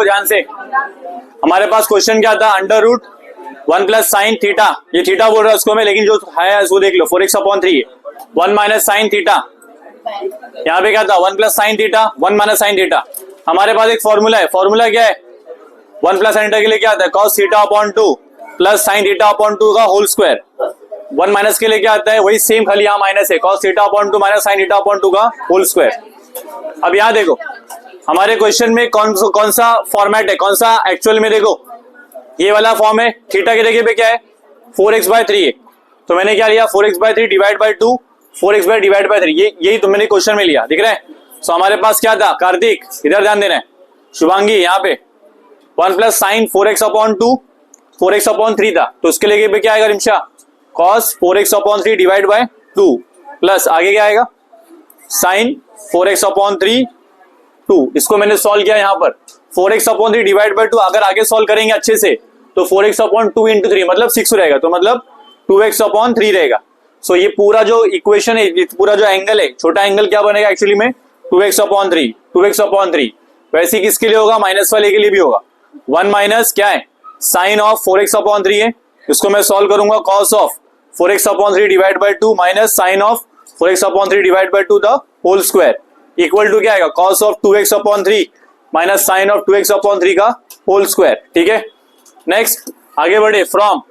ध्यान से, हमारे पास क्वेश्चन क्या था, under root 1 plus sine theta, ये थीटा बोल रहा है उसको मैं, लेकिन जो है वो देख लो 4x/3 है 1 माइनस साइन थीटा, यहाँ पे क्या था 1 plus sine theta 1 minus sine theta. हमारे पास एक फॉर्मूला है, फॉर्मूला क्या है, 1 प्लस साइन थीटा के लिए क्या आता है cos theta upon 2 plus sine theta upon 2 का होल स्क्वायर। 1 माइनस के लिए क्या आता है, वही सेम, खाली यहाँ माइनस है, cos theta upon 2 minus sine theta upon 2 का होल स्क्वायर। अब यहाँ देखो हमारे क्वेश्चन में कौन सा फॉर्मेट है, कौन सा एक्चुअल में, देखो ये वाला फॉर्म है, थीटा की जगह पे क्या है 4x/3 है, तो मैंने क्या लिया 4x/3 divide by 2 4x divide by 3, यही तो मैंने क्वेश्चन में लिया, दिख रहा है। सो हमारे पास क्या था, कार्तिक इधर ध्यान देना है, शुभांगी यहाँ पे 1 प्लस साइन 4x/2 4x/3 था, तो उसके लिए क्या आएगा Rimsha, cos 4x/3 divide by 2 plus आगे क्या आएगा साइन 4x/3 2, इसको मैंने सॉल्व किया यहाँ पर 4x/3 डिवाइड बाय 2, अगर आगे सॉल्व करेंगे अच्छे से तो 4x/2 इंटू 3 मतलब 6 रहेगा, तो मतलब 2x/3 रहेगा। सो ये पूरा जो इक्वेशन है, पूरा जो एंगल है, छोटा एंगल क्या बनेगा एक्चुअली में 2x/3 वैसे किसके लिए होगा, माइनस वाले के लिए भी होगा। 1 माइनस क्या है साइन ऑफ 4x/3 है, इसको मैं सॉल्व करूंगा cos of 4x/3 divide by 2 minus sine of 4x/3 divide by 2 the whole square equal to क्या आएगा cos of 2x/3 minus sine of 2x/3 का होल स्क्वायर। ठीक है, नेक्स्ट आगे बढ़े, फ्रॉम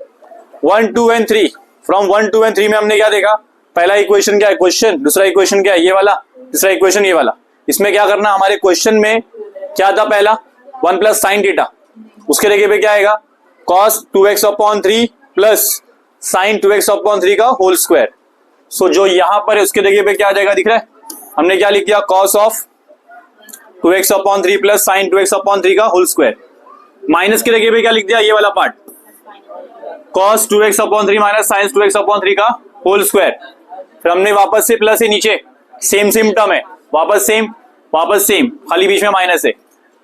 1 2 एंड 3, फ्रॉम 1 2 एंड 3 में हमने क्या देखा, पहला इक्वेशन क्या है क्वेश्चन, दूसरा इक्वेशन क्या है ये वाला, तीसरा इक्वेशन ये वाला। इसमें क्या करना, हमारे क्वेश्चन में क्या था, पहला 1 प्लस साइन थीटा, उसके जगह पे क्या आएगा cos 2x/3 plus sign 2x/3 का होल स्क्वायर। सो जो यहां पर है उसके जगह पे क्या आ जाएगा, दिख रहा है, हमने क्या लिख दिया cos of 2x/3 plus sign 2x/3 का होल स्क्वायर, माइनस के जगह पे क्या लिख दिया, ये वाला part cos 2x/3 minus sign 2x/3 का होल स्क्वायर। फिर हमने वापस से प्लस है नीचे, सेम टर्म है, वापस सेम, खाली बीच में माइनस है।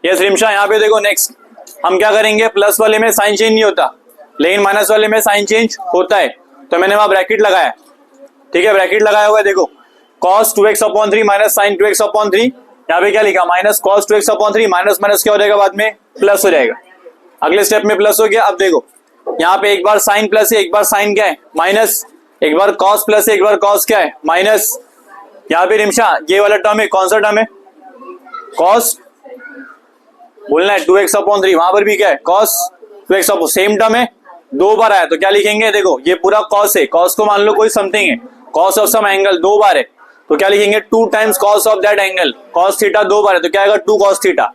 यस रिमशा, यहाँ पे देखो नेक्स्ट हम क्या करेंगे, प्लस वाले में साइन चेंज नहीं होता, लेकिन माइनस वाले में साइन चेंज होता है, तो मैंने वहां ब्रैकेट लगाया। ठीक है, ब्रैकेट लगाया हुआ है, देखो cos 2x/3 minus sign 2x/3, यहाँ पे क्या लिखा minus cos 2x/3, minus minus क्या हो जाएगा बाद में प्लस हो जाएगा, अगले स्टेप में प्लस हो गया। अब देखो यहाँ पे एक बार साइन प्लस है, एक बार साइन क्या है माइनस, एक बार cos प्लस है, एक बार cos क्या है माइनस। यहाँ पे रिमशा ये वाला टर्म है, कौन सा टर्म है, cos बोलना है 2x/3, वहां पर भी क्या है cos 2x, सेम टर्म है, दो बार आया तो क्या लिखेंगे, देखो ये पूरा cos है, cos को मान लो कोई समथिंग है, cos ऑफ सम एंगल दो बार है, तो क्या लिखेंगे 2 times cos of that angle, cos theta दो बार है तो क्या आएगा 2 cos थीटा।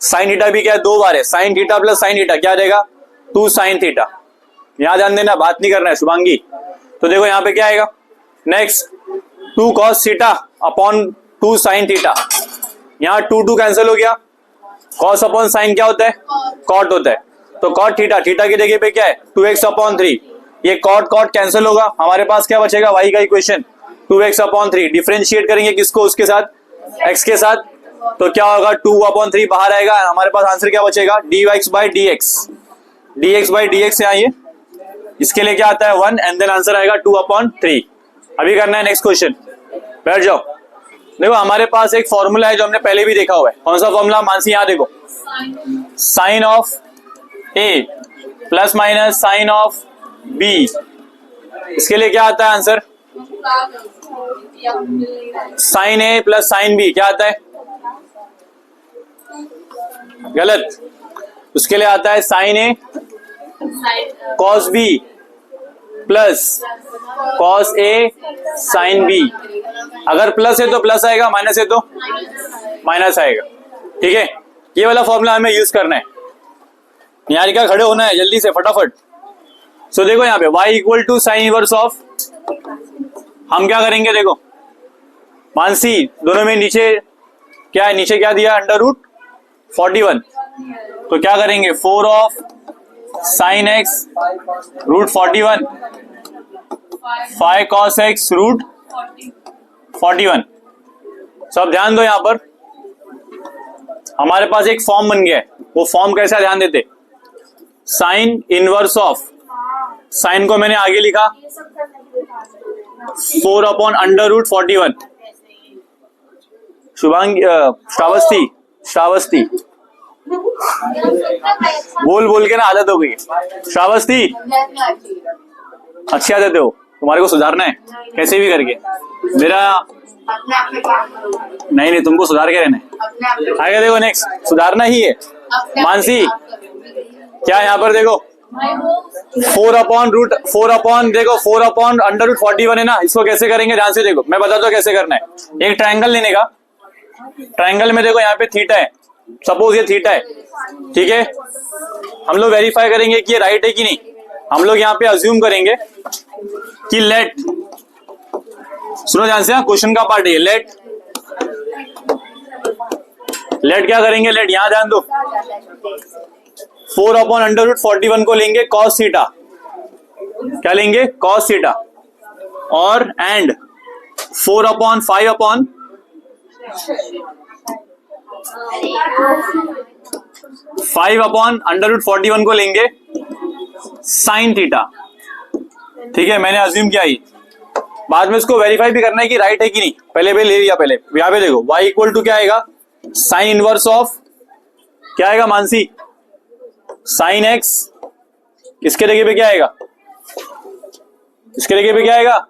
साइन थीटा भी क्या है दो बार है, sine theta plus sine theta क्या आ जाएगा 2 साइन थीटा। यहाँ ध्यान देना, बात नहीं करना है शुभांगी। तो देखो यहाँ पे क्या आएगा next 2 cos theta upon 2 sine theta, यहाँ 2 कैंसिल हो गया, cos अपॉन साइन क्या होता है cot होता है, तो cot थीटा, थीटा की जगह पे क्या है 2x/3, ये cot कैंसिल होगा, हमारे पास क्या बचेगा y का इक्वेशन 2x/3, डिफरेंशिएट करेंगे किसको, उसके साथ x के साथ, तो क्या होगा 2/3 बाहर आएगा, हमारे पास आंसर क्या बचेगा dx/dx यहाँ ये, इसके लिए क्या आता है 1 एंड देन आंसर आएगा 2/3। अभी करना है नेक्स्ट क्वेश्चन, बैठ जाओ। देखो हमारे पास एक फॉर्मूला है जो हमने पहले भी देखा हुआ है, कौन सा फॉर्मूला मानसी, यहाँ देखो sine of A plus minus sine of B, इसके लिए क्या आता है answer sine A plus sine B, क्या आता है गलत, उसके लिए आता है sine A cos B plus cos A sine B, अगर प्लस है तो प्लस आएगा, माइनस है तो माइनस आएगा। ठीक है, ये वाला फॉर्मूला हमें यूज करना है, निहारिका खड़े होना है जल्दी से फटाफट। सो देखो यहाँ पे y equal to sine inverse of, हम क्या करेंगे देखो मानसी दोनों में नीचे क्या है, नीचे क्या दिया अंडर रूट 41, तो क्या करेंगे 4 of sine x root 41 5 cos x root 41। सब ध्यान दो, यहां पर हमारे पास एक फॉर्म बन गया है, वो फॉर्म कैसा ध्यान देते, साइन इनवर्स ऑफ, साइन को मैंने आगे लिखा 4/√41, शुभांगी श्रावस्ती बोल बोल के ना आदत हो गई। श्रावस्ती, अच्छी आदत है वो, तुम्हारे को सुधारना है कैसे भी करके। मेरा नहीं तुमको सुधार के रहना है। आगे देखो, नेक्स्ट सुधारना ही है। मानसी क्या यहाँ पर देखो 4/√41 है ना, इसको कैसे करेंगे ध्यान से देखो, मैं बताता हूँ कैसे करना है। एक ट्रायंगल लेने का, ट्रायंगल में देखो यहाँ पे थीटा है, सपोज ये थीटा है, ठीक है। हम लोग वेरीफाई करेंगे कि ये राइट है कि नहीं। हम लोग यहाँ पे अज्यूम करेंगे कि लेट, सुनो ध्यान से, क्वेश्चन का पार्ट है लेट क्या करेंगे, लेट यहां ध्यान दो, 4/√41 को लेंगे cos थीटा, क्या लेंगे cos थीटा, और एंड 5/√41 को लेंगे sin थीटा, ठीक है। मैंने अज्यूम किया ही, बाद में इसको वेरीफाई भी करना है कि राइट है कि नहीं। पहले ले लिया, पहले यहां पे देखो y इक्वल टू क्या आएगा, साइन इनवर्स ऑफ क्या आएगा मानसी, साइन x, इसके जगह पे क्या आएगा, इसके जगह पे क्या आएगा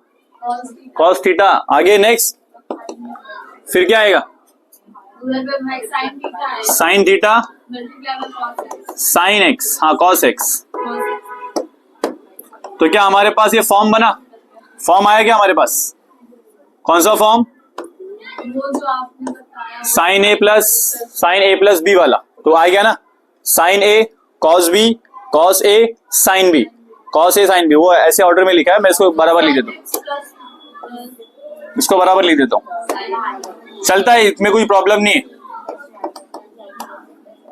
cos थीटा। आगे नेक्स्ट फिर क्या आएगा, साइन थीटा साइन x, हाँ cos x। तो क्या हमारे पास ये फॉर्म बना, फॉर्म आया क्या हमारे पास, कौन सा form, sign A plus B वाला, तो आ गया ना, sign A cos B, cos A sine B, cos A sine B, वो ऐसे ऑर्डर में लिखा है, मैं इसको बराबर लिख देता हूँ, इसको बराबर लिख देता हूँ, चलता है, इसमें कोई प्रॉब्लम नहीं है,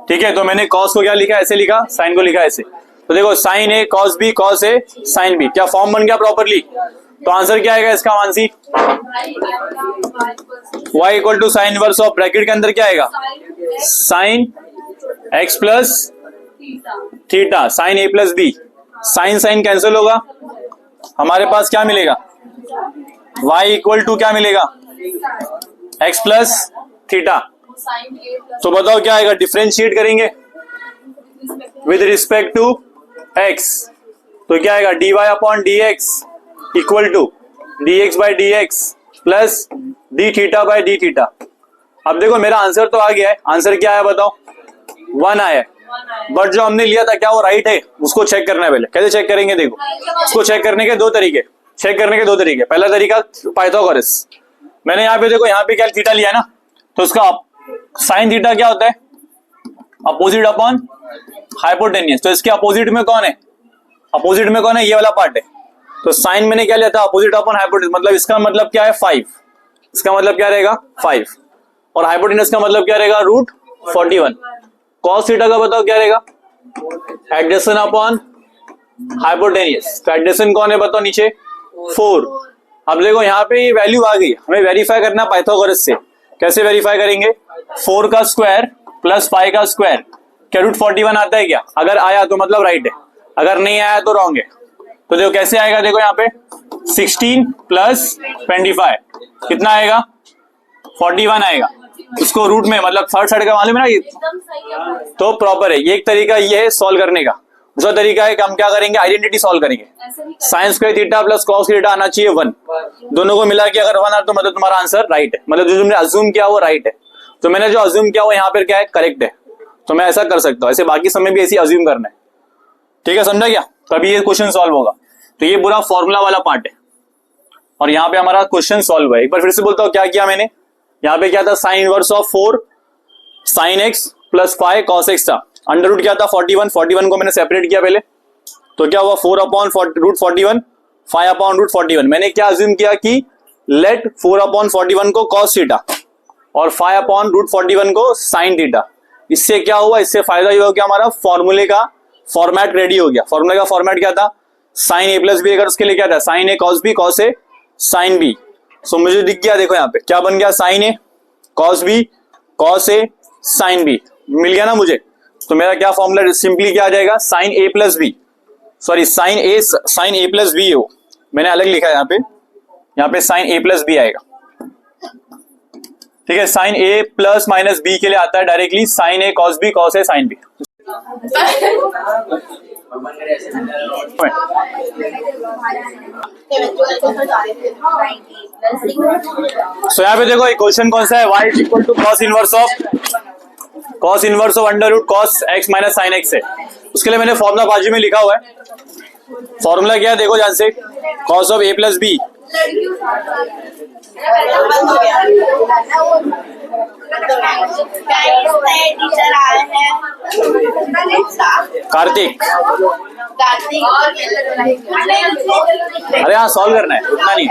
ठीक है। तो मैंने कॉस को क्या लिखा, ऐसे लिखा, साइन को लिखा ऐसे। तो देखो sine A cos B, cos A sine B, क्या फॉर्म बन गया प्रॉपरली। तो आंसर क्या आएगा इसका Mansi, y equal to sine inverse of, bracket के अंदर क्या आएगा, sine x plus theta sine a plus B, sine sine cancel होगा, हमारे पास क्या मिलेगा, y इक्वल टू क्या मिलेगा, x प्लस थीटा। तो बताओ क्या आएगा, डिफरेंशिएट करेंगे विद रिस्पेक्ट टू x, तो क्या आएगा, dy/dx equal to dx/dx plus d theta by d theta. अब देखो मेरा आंसर तो आ गया है, आंसर क्या है बताओ, 1 आया है, बट जो हमने लिया था क्या वो राइट है, उसको चेक करना है। पहले कैसे चेक करेंगे, देखो उसको चेक करने के दो तरीके, पहला तरीका पाइथागोरस, मैंने यहाँ पे देखो, यहाँ पे क्या थीटा लिया है ना, तो उसका साइन थीटा क्या होता है, अपोजिट अपॉन हाइपोटेनियस, तो इसके अपोजिट में कौन है, ये वाला पार्ट है। तो साइन मैंने क्या लिया था, अपोजिट अपॉन हाइपोटेनस, मतलब इसका मतलब क्या है 5, इसका मतलब क्या रहेगा 5, और हाइपोटेनस का मतलब क्या रहेगा √41। कॉस थीटा का बताओ क्या रहेगा, एडजेसेंट अपॉन हाइपोटेनियस, तो एडजेसेंट कौन है बताओ नीचे 4। अब देखो यहाँ पे ये वैल्यू आ गई, हमें वेरीफाई करना पाइथागोरस से, कैसे वेरीफाई करेंगे, 4 का स्क्वायर प्लस 5 का स्क्वायर, क्या √41 आता है क्या, अगर आया तो मतलब राइट है, अगर नहीं आया तो रॉन्ग है। तो देखो कैसे आएगा, देखो यहाँ पे 16 प्लस 25 कितना आएगा, 41 आएगा, उसको रूट में मतलब थर्ड साइड का मालूम है ना ये, तो प्रॉपर है। ये एक तरीका ये है सॉल्व करने का। दूसरा तरीका है कि हम क्या करेंगे, आइडेंटिटी सॉल्व करेंगे, sine square theta plus cos theta आना चाहिए 1, दोनों को मिला के अगर 1 आए तो मतलब तुम्हारा आंसर राइट है, मतलब जो तुमने अज्यूम किया वो राइट है। तो मैंने जो अज्यूम किया वो यहाँ पर क्या है, करेक्ट है, तो मैं ऐसा कर सकता हूँ, ऐसे बाकी समय भी ऐसे अज्यूम करना है, ठीक है, समझा क्या, तभी ये क्वेश्चन सॉल्व होगा। तो ये पूरा फॉर्मूला वाला पार्ट है, और यहाँ पे हमारा क्वेश्चन सॉल्व है। एक बार फिर से बोलता हूँ क्या किया मैंने, यहाँ पे क्या था, sine inverse of 4 sine x plus 5 cos x था, अंडर रूट क्या था 41 को मैंने सेपरेट किया पहले, तो क्या हुआ 4/√41 5/√41। मैंने क्या अज्यूम किया कि लेट 4/41 को cos थीटा और 5/√41 को sin थीटा। इससे क्या हुआ, इससे फायदा ये हो गया, हमारा फॉर्मूले का फॉर्मेट रेडी हो गया। फॉर्मूले का फॉर्मेट क्या था, साइन ए प्लस बी, अगर उसके लिए क्या था sign A cos B cos A sine B. सो मुझे दिख गया, देखो यहाँ पे क्या बन गया, sign A cos B cos A sine B मिल गया ना मुझे। तो मेरा क्या फॉर्मूला सिंपली क्या आ जाएगा, sign A plus B, sorry sine A plus B हो, मैंने अलग लिखा है यहाँ पे साइन ए प्लस बी आएगा, ठीक है, sine A plus minus B के लिए आता है directly sine A cos B, cos A sine B. So यहाँ पे देखो इक्वेशन कौन सा है, y is equal to cos inverse of under root cos x minus sine x है। उसके लिए मैंने फॉर्मूला बाजू में लिखा हुआ है। फॉर्मूला क्या है देखो ध्यान से, cos of A plus B, Kartik अरे हाँ सॉल्व करना है, उतना नहीं।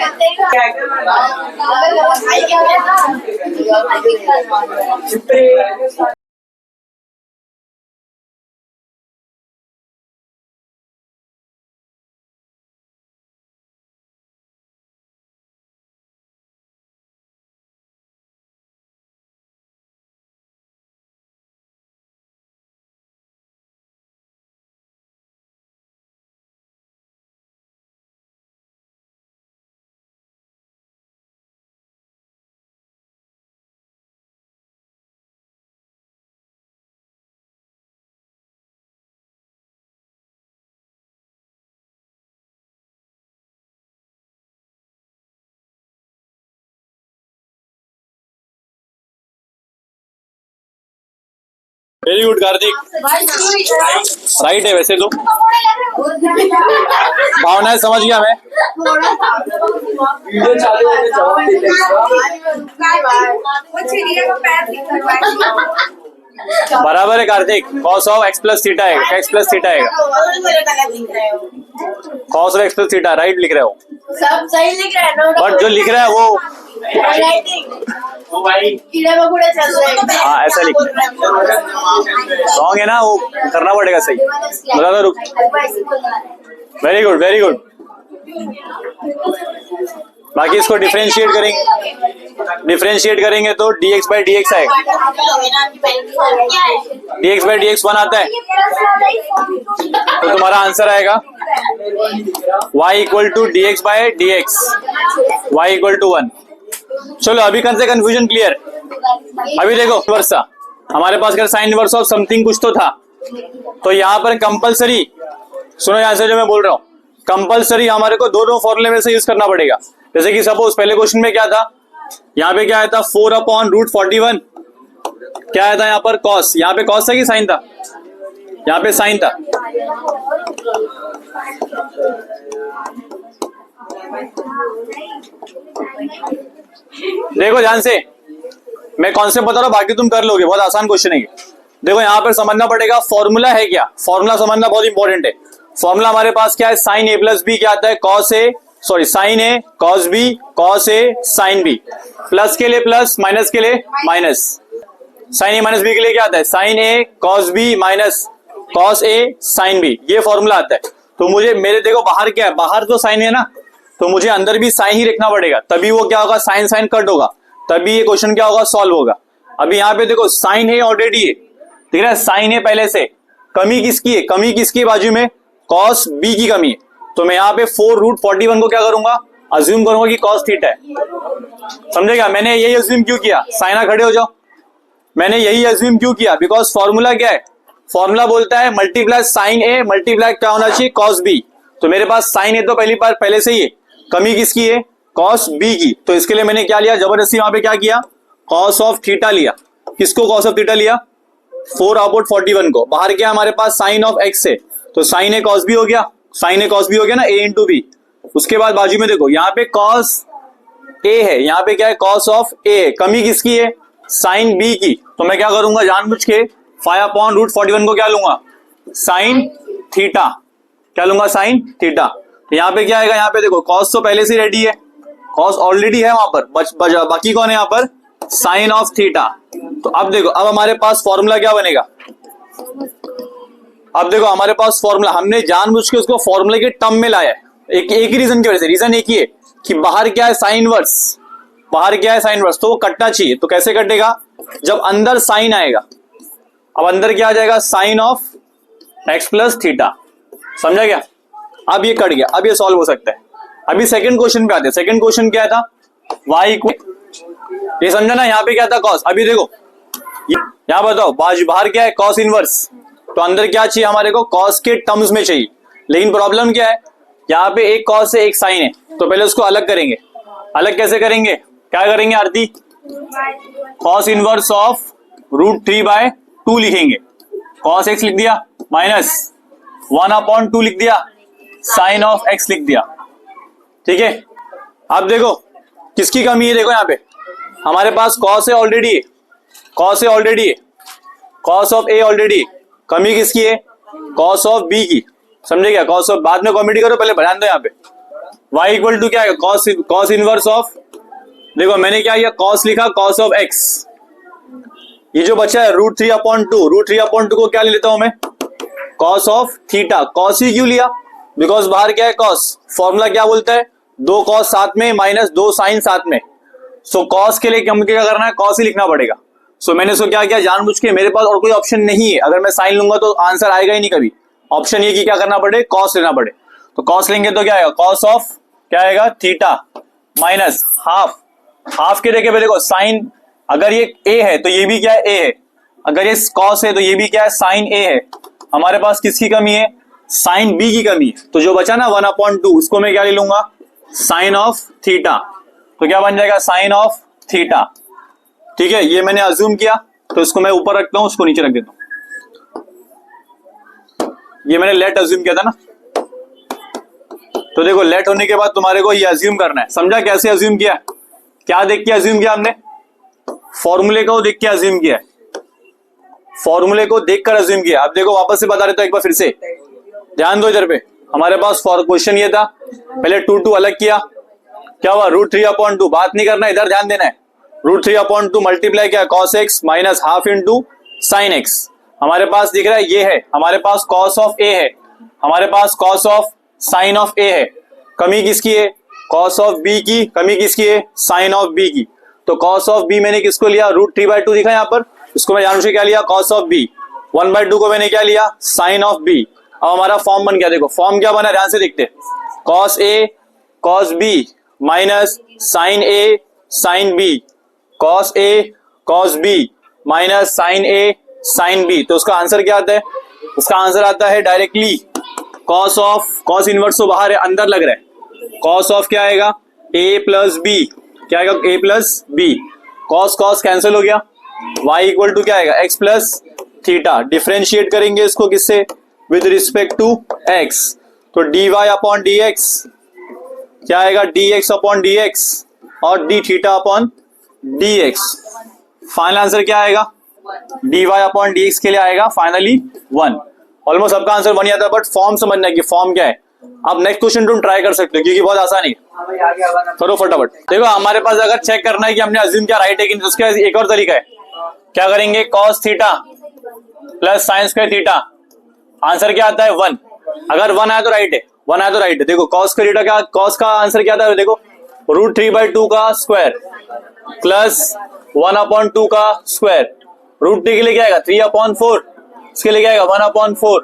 वेरी गुड कार्तिक, राइट है वैसे तो। भावनाएं समझ गया मैं। बराबर है Kartik, cos of x plus theta है, एक्स प्लस थीटा है, cos of x plus theta right लिख रहे हो, सब सही लिख रहे हैं, बट जो लिख रहा है वो हाँ ऐसा लिख रॉन्ग है ना, वो करना पड़ेगा सही। बता दो रुक, वेरी गुड वेरी गुड। बाकी इसको डिफरेंशिएट करेंगे तो dx by dx आएगा, dx by dx 1 आता है, तो तुम्हारा आंसर आएगा y equal to dx by dx, y equal to 1। चलो अभी कौन से कंफ्यूजन क्लियर। अभी देखो वर्षा हमारे पास अगर साइन इनवर्स ऑफ समथिंग कुछ तो था, तो यहाँ पर कंपलसरी सुनो, यहाँ से जो मैं बोल रहा हूँ कंपलसरी हमारे को दो फॉर्मूले में से यूज करना पड़ेगा। जैसे कि सपोज पहले क्वेश्चन में क्या था, यहाँ पे क्या आया था 4/√41, क्या आया था यहाँ पर कॉस, यहाँ पे कॉस था कि साइन था, यहाँ पे साइन था। देखो ध्यान से मैं कॉन्सेप्ट बता रहा हूं, बाकी तुम कर लोगे, बहुत आसान क्वेश्चन है। देखो यहाँ पर समझना पड़ेगा फॉर्मूला है क्या, फॉर्मूला समझना बहुत इंपॉर्टेंट है। फॉर्मूला हमारे पास क्या है, साइन ए प्लस बी क्या आता है, cos A sorry sine A cos B, cos A sine B, plus के लिए प्लस माइनस के लिए माइनस, साइन ए माइनस बी के लिए क्या आता है, sine A cos B minus cos A sine B, ये फॉर्मूला आता है। तो मुझे मेरे देखो बाहर क्या है, बाहर तो साइन है ना, तो मुझे अंदर भी साइन ही रखना पड़ेगा, तभी वो क्या होगा साइन साइन कट होगा, तभी ये क्वेश्चन क्या होगा सॉल्व होगा। अभी यहाँ पे देखो साइन है ऑलरेडी है, ठीक है साइन है पहले से, कमी किसकी है, कमी किसकी बाजू में, कॉस बी की कमी है। तो मैं यहाँ पे 4√41 को क्या करूंगा, अज्यूम करूंगा कि कॉस थीटा है। समझेगा, मैंने यही अज्यूम क्यों किया, साइना खड़े हो जाओ, मैंने यही अज्यूम क्यों किया, बिकॉज फॉर्मूला क्या है, फॉर्मूला बोलता है मल्टीप्लाई साइन ए मल्टीप्लाई क्या होना चाहिए कॉस बी। तो मेरे पास साइन ए तो पहली बार पहले से ही है, कमी किसकी है, कॉस बी की। तो इसके लिए मैंने क्या लिया, जबरदस्ती वहां पे क्या किया, कॉस ऑफ थीटा लिया। किसको कॉस ऑफ थीटा लिया, 4/41 को। बाहर क्या हमारे पास साइन ऑफ एक्स है, तो साइन ए कॉस बी हो गया, साइन ए कॉस बी हो गया ना, ए इंटू बी। उसके बाद बाजू में देखो यहाँ पे कॉस ए है, यहाँ पे क्या है कॉस ऑफ ए, कमी किसकी है, साइन बी की। तो मैं क्या करूंगा जानबूझ के 5/√41 को क्या लूंगा, साइन थीटा, क्या लूंगा साइन थीटा। तो यहाँ पे क्या आएगा, यहाँ पे देखो कॉस तो पहले से रेडी है, कॉस ऑलरेडी है वहां पर, बाकी कौन है यहाँ पर, साइन ऑफ थीटा। तो अब देखो अब हमारे पास फॉर्मूला क्या बनेगा, अब देखो हमारे पास फॉर्मूला हमने जानबूझ के उसको फॉर्मूले के टर्म में लाया है, एक ही रीजन की वजह से। रीजन एक ही है कि बाहर क्या है साइन इनवर्स, बाहर क्या है साइन इनवर्स, तो वो कटना चाहिए। तो कैसे कटेगा, जब अंदर साइन आएगा, अब अंदर क्या आ जाएगा, sine of x plus theta. समझा क्या, अब ये कट गया, अब ये सॉल्व हो सकता है। अभी सेकंड क्वेश्चन पे आते हैं। सेकंड क्वेश्चन क्या था, y इक्वल ये समझा ना, यहाँ पे क्या था कॉस। अभी देखो यहाँ बताओ बाहर क्या है, कॉस इनवर्स, तो अंदर क्या चाहिए हमारे को, कॉस के टर्म्स में चाहिए। लेकिन प्रॉब्लम क्या है, यहाँ पे एक कॉस है एक साइन है, तो पहले उसको अलग करेंगे। अलग कैसे करेंगे, क्या करेंगे आरती, कॉस इनवर्स ऑफ √3/2 लिखेंगे। कॉस एक्स लिख दिया माइनस 1/2 लिख दिया, साइन ऑफ एक्स लिख दिया। ठीक है, अब देखो किसकी कमी है, देखो यहाँ पे हमारे पास कॉस है ऑलरेडी, कॉस है already, cos of A already, कमी किसकी है, कॉस ऑफ बी की। समझे क्या, कॉस ऑफ बाद में कॉमेडी करो, पहले ध्यान दो यहाँ पे y इक्वल टू क्या है, कॉस इनवर्स ऑफ, देखो मैंने क्या किया, कॉस लिखा कॉस ऑफ एक्स, ये जो बचा है √3/2 को क्या ले लेता हूं मैं, कॉस ऑफ थीटा। कॉस ही क्यों लिया, बिकॉज बाहर क्या है कॉस, फॉर्मूला क्या बोलता है, 2 कॉस साथ में माइनस 2 साइन साथ में। सो कॉस के लिए हमको क्या करना है, कॉस ही लिखना पड़ेगा। सो मैंने इसको क्या किया जानबूझ के, मेरे पास और कोई ऑप्शन नहीं है, अगर मैं साइन लूंगा तो आंसर आएगा ही नहीं कभी। ऑप्शन ये कि क्या करना पड़े, कॉस लेना पड़े। तो कॉस लेंगे तो क्या आएगा, कॉस ऑफ क्या आएगा थीटा माइनस हाफ के देखे देखो साइन, अगर ये ए है तो ये भी क्या है ए है, अगर ये कॉस है तो ये भी क्या है साइन ए है। हमारे पास किसकी कमी है, साइन बी की कमी है। तो जो बचा ना 1/2 उसको मैं क्या ले लूंगा, साइन ऑफ थीटा। तो क्या बन जाएगा, साइन ऑफ थीटा। ठीक है, ये मैंने अज्यूम किया, तो इसको मैं ऊपर रखता हूं, उसको नीचे रख देता हूं। ये मैंने लेट अज्यूम किया था ना, तो देखो लेट होने के बाद तुम्हारे को ये अज्यूम करना है। समझा कैसे अज्यूम किया, क्या देख के अज्यूम किया हमने, फॉर्मूले को देख के अज्यूम किया, फॉर्मूले को देखकर अज्यूम किया। अब देखो वापस से बता रहे तो एक बार फिर से ध्यान दो इधर पे। हमारे पास क्वेश्चन ये था, पहले 2 अलग किया, क्या हुआ √3/2, बात नहीं करना, इधर ध्यान देना है। √3/2 मल्टीप्लाई क्या, cos x minus half into sine x. हमारे पास दिख रहा है ये है, हमारे पास cos ऑफ a है, हमारे पास cos of sine of a है। कमी किसकी है, cos ऑफ b की, कमी किसकी है, साइन ऑफ b की। तो cos ऑफ b मैंने किसको लिया, √3/2 दिखा यहाँ पर, इसको मैं जानबूझ के क्या लिया, cos ऑफ b। 1/2 को मैंने क्या लिया, साइन ऑफ b। अब हमारा फॉर्म बन गया, देखो फॉर्म क्या बना, ध्यान से देखते, cos a cos b minus sine a sine b, cos a cos b minus sine a sine b। तो उसका आंसर क्या आता है, उसका आंसर आता है डायरेक्टली cos इनवर्स तो बाहर है, अंदर लग रहा है, cos ऑफ क्या आएगा, a प्लस b, क्या आएगा a plus b, cos cancel हो गया, y इक्वल टू क्या आएगा, x प्लस थीटा। डिफरेंशिएट करेंगे इसको किससे, विद रिस्पेक्ट टू x, तो dy/dx क्या आएगा, dx/dx और dθ/dx। फाइनल आंसर क्या आएगा, dy/dx के लिए आएगा फाइनली 1। ऑलमोस्ट सबका आंसर 1 ही आता है, बट फॉर्म समझना है कि फॉर्म क्या है। अब नेक्स्ट क्वेश्चन तुम ट्राई कर सकते हो, क्योंकि बहुत आसान है, करो फटाफट। देखो हमारे पास अगर चेक करना है कि हमने अज्यूम क्या राइट है कि नहीं, तो उसका एक और तरीका है, क्या करेंगे, cos theta plus sine square theta, answer क्या आता है 1। अगर 1 आया तो राइट है, 1 आया तो राइट है। देखो cos का थीटा क्या, cos का आंसर क्या था, देखो √3/2 का स्क्वायर प्लस 1/2 का स्क्वायर, √3 के लिए क्या आएगा 3/4, इसके लिए क्या आएगा 1/4,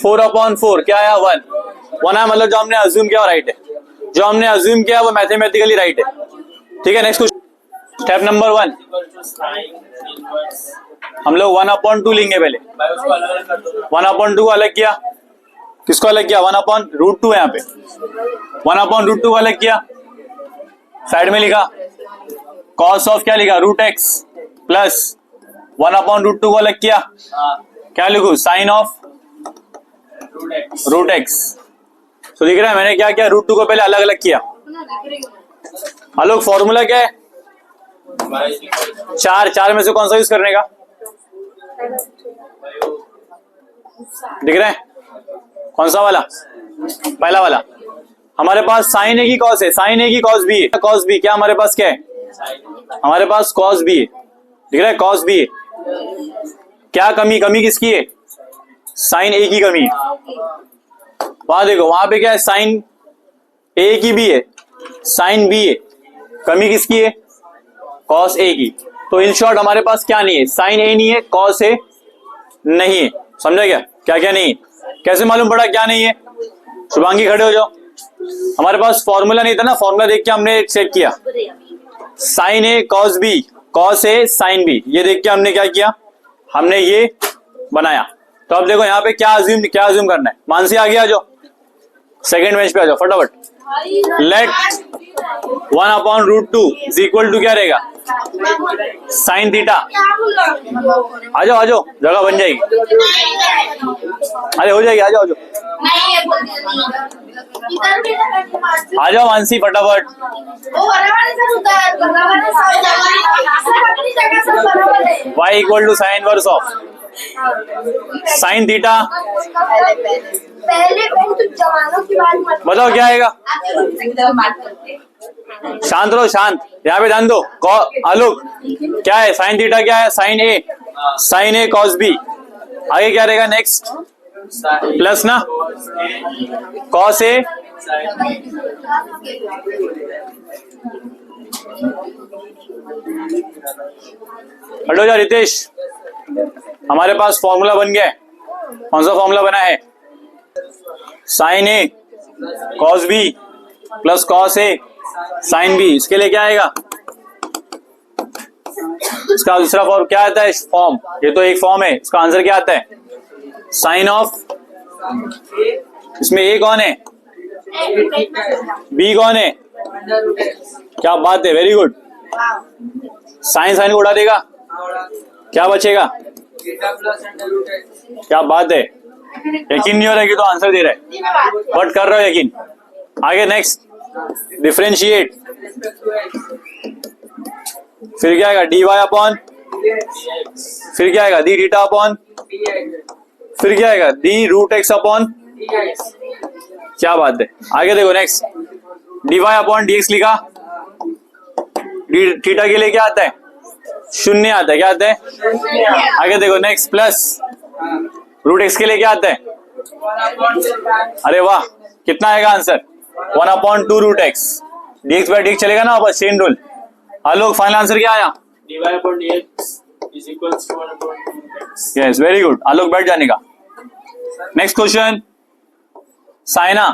4/4 क्या आया 1 आया, मतलब जो हमने अज्यूम किया राइट है, जो हमने अज्यूम किया वो मैथमेटिकली राइट है। ठीक है, नेक्स्ट क्वेश्चन, स्टेप नंबर 1 हम लोग 1/2 लेंगे। पहले 1/2 को अलग किया, किसको अलग किया, 1/√2 है यहाँ पे, 1/√2 को अलग किया, साइड में लिखा cos ऑफ क्या लिखा, √x प्लस 1/√2 को अलग किया, क्या लिखू, साइन ऑफ √x। तो दिख रहा है मैंने क्या किया, √2 को पहले अलग अलग किया। अलग फॉर्मूला क्या है, 4 में से कौन सा यूज करने का, दिख रहा है कौन सा वाला, पहला वाला। हमारे पास साइन ए की कॉस है, साइन ए की कॉस बी है, कॉस बी क्या हमारे पास क्या है, हमारे पास कॉस बी है, दिख रहा है कॉस बी है। क्या कमी, कमी किसकी है, साइन ए की कमी है। वहां देखो वहां पे क्या है, साइन ए की भी है, साइन बी है, कमी किसकी है, कॉस ए की। तो इन शॉर्ट हमारे पास क्या नहीं है, साइन ए नहीं है, कॉस ए नहीं है। समझा क्या, क्या क्या नहीं है, कैसे मालूम पड़ा क्या नहीं है, शुभांगी खड़े हो जाओ। हमारे पास फॉर्मूला नहीं था ना, फॉर्मूला देख के हमने चेक किया, sign A cos B, cos A sine B, ये देख के हमने क्या किया, हमने ये बनाया। तो अब देखो यहाँ पे क्या अज्यूम करना है। मानसी आगे आ जाओ, सेकंड बेंच पे आ जाओ फटाफट। लेट 1/√2 इज इक्वल टू क्या रहेगा, साइन थीटा। आ जाओ जगह बन जाएगी, अरे हो जाएगी, आ जाओ आ जाओ मानसी फटाफट। y equal to sine inverse of sine theta. बताओ क्या आएगा, शांत रहो, शांत, यहाँ पे ध्यान दो। आलोक क्या है, साइन थीटा क्या है, साइन ए कॉस बी। आगे क्या रहेगा नेक्स्ट, प्लस ना कॉस ए हटो जा रितेश, हमारे पास फॉर्मूला बन गया है। कौन सा फॉर्मूला बना है, sine A cos B plus cos A sine B. इसके लिए क्या आएगा, इसका दूसरा फॉर्म क्या आता है, फॉर्म, ये तो एक फॉर्म है, इसका आंसर क्या आता है, साइन ऑफ, इसमें ए कौन है, बी कौन है, क्या बात है, वेरी गुड। साइन को उड़ा देगा, क्या बचेगा, क्या बात है, यकीन नहीं हो रहा है कि तो आंसर दे रहा है, बट कर रहे हो यकीन। आगे नेक्स्ट, डिफरेंशिएट, फिर क्या आएगा, dy अपॉन, फिर क्या आएगा, डी थीटा अपॉन, फिर क्या आएगा, डी रूट एक्स अपॉन, क्या बात है। आगे देखो next, dy upon d x लिखा, डी थीटा के लिए क्या आता है, शून्य आता है, क्या आता है। आगे देखो नेक्स्ट, प्लस रूट एक्स के लिए क्या आता है, अरे वाह, कितना आएगा answer, 1/2 root x, dx by d चलेगा ना, बस chain rule. Alok final answer क्या आया, dy upon dx is equals to 1/2x। Yes very good, Alok बैठ जाने का। Next question, Saina,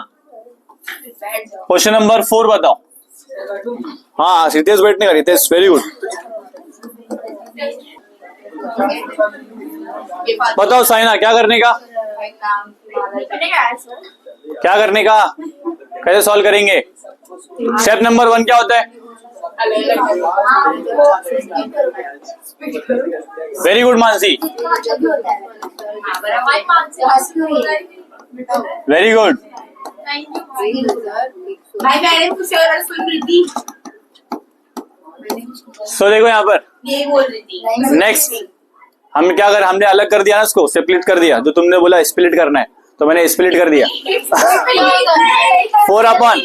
question number 4 बताओ। हाँ रितेश बैठने का, रितेश वेरी गुड। बताओ साइना, क्या करने का, क्या करने का, कैसे सॉल्व करेंगे। स्टेप नंबर 1 क्या होता है, very good Mansi, very good. So देखो यहाँ पर नेक्स्ट हम क्या कर, हमने अलग कर दिया ना, उसको स्प्लिट कर दिया, जो तुमने बोला स्प्लिट करना है तो मैंने स्प्लिट कर दिया 4 अपॉन,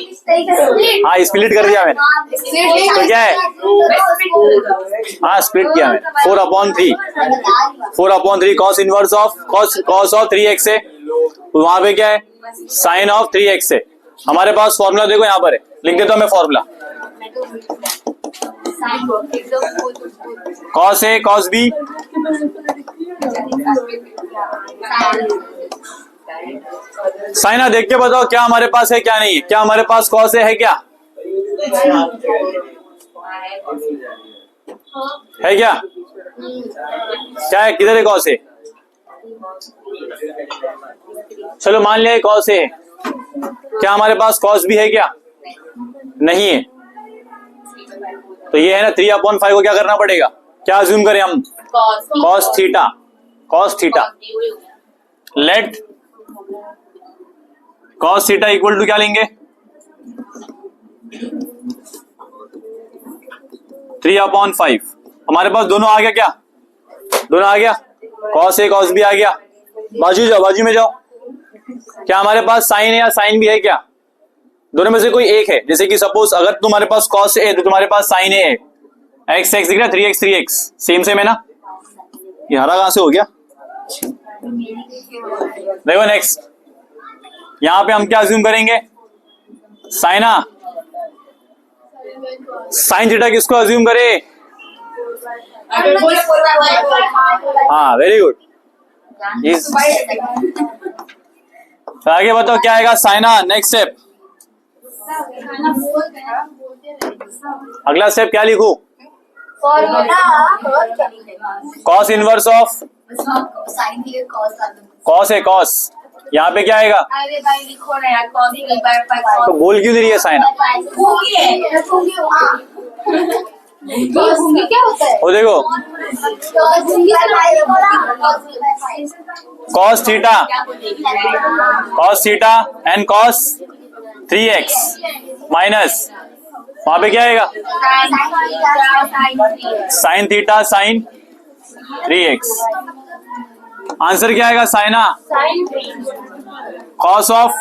हाँ स्प्लिट कर दिया मैंने, तो क्या है, हाँ स्प्लिट किया मैंने, 4/3, 4/3 cos inverse of cos of 3x है, वहां पे क्या है, साइन ऑफ 3x है। हमारे पास फॉर्मूला देखो यहाँ पर है, लिख देता हूं मैं formula, cos A cos B Saina, देख के बताओ क्या हमारे पास है क्या नहीं है, क्या हमारे पास कॉस ए है, क्या है, क्या क्या है, किधर है कॉस ए, चलो मान लिया कॉस ए है, क्या हमारे पास कॉस बी है, क्या नहीं है, तो ये है ना 3/5 को क्या करना पड़ेगा, क्या अज्यूम करें हम, cos theta, let cos theta equal to क्या लेंगे, 3/5। हमारे पास दोनों आ गया, क्या दोनों आ गया, कॉस ए कॉस बी आ गया, बाजू में जाओ, क्या हमारे पास साइन ए या साइन बी है, क्या दोनों में से कोई एक है, जैसे कि सपोज अगर तुम्हारे पास कॉस ए तो तुम्हारे पास साइन ए है, एक्स एक्स दिख रहा है, 3x सेम है ना, ये हरा कहां से हो गया। देखो नेक्स्ट, यहां पे हम क्या अज्यूम करेंगे, साइना, साइन थीटा किसको अज्यूम करे, हाँ वेरी गुड। तो आगे बताओ क्या आएगा साइना, नेक्स्ट स्टेप, अगला स्टेप क्या लिखूं? कॉस इनवर्स ऑफ कॉस है कॉस, यहाँ पे क्या आएगा? अरे भाई लिखो ना यार, कौन सी गई बार तो बोल क्यों नहीं रही है साइना? क्या होता है? वो देखो cos theta and cos 3x minus वहां पे क्या आएगा? Sign theta sign 3x। Answer क्या आएगा साइना? कॉस ऑफ